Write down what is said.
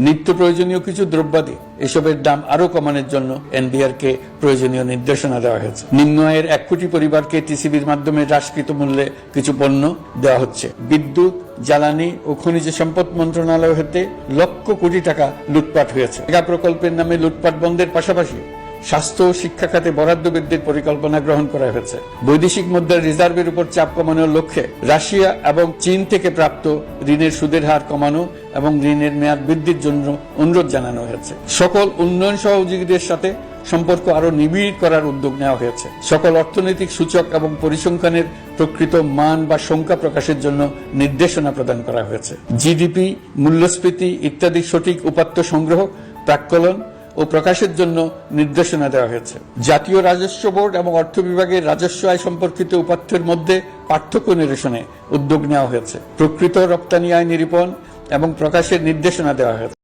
নিত্য প্রয়োজনীয় কিছু দ্রব্যাদি এসবের দাম আরো কমানোর জন্য এনবিআরকে প্রয়োজনীয় নির্দেশনা দেওয়া হয়েছে। নিম্ন আয়ের 1 কোটি পরিবারকে টিসিবির মাধ্যমে হ্রাসকৃত মূল্যে কিছু পণ্য দেওয়া হচ্ছে। বিদ্যুৎ, জ্বালানি ও খনিজ সম্পদ মন্ত্রণালয় হতে লক্ষ কোটি টাকা লুটপাট হয়েছে। মেগা প্রকল্পের নামে লুটপাট বন্ধের পাশাপাশি স্বাস্থ্য ও শিক্ষা খাতে বরাদ্দ বৃদ্ধির পরিকল্পনা গ্রহণ করা হয়েছে। বৈদেশিক মুদ্রার রিজার্ভের উপর চাপ কমানোর লক্ষ্যে রাশিয়া এবং চীন থেকে প্রাপ্ত ঋণের সুদের হার কমানো এবং ঋণের মেয়াদ বৃদ্ধির জন্য অনুরোধ জানানো হয়েছে। সকল উন্নয়ন সহযোগীদের সাথে সম্পর্ক আরো নিবিড় করার উদ্যোগ নেওয়া হয়েছে। সকল অর্থনৈতিক সূচক এবং পরিসংখ্যানের প্রকৃত মান বা সংখ্যা প্রকাশের জন্য নির্দেশনা প্রদান করা হয়েছে। জিডিপি, মূল্যস্ফীতি ইত্যাদি সঠিক উপাত্ত সংগ্রহ, প্রাক্কলন ও প্রকাশের জন্য নির্দেশনা দেওয়া হয়েছে। জাতীয় রাজস্ব বোর্ড এবং অর্থ বিভাগের রাজস্ব আয় সম্পর্কিত উপাত্তের মধ্যে পার্থক্য নিরসনে উদ্যোগ নেওয়া হয়েছে। প্রকৃত রপ্তানি আয় নিরূপণ এবং প্রকাশের নির্দেশনা দেওয়া হয়েছে।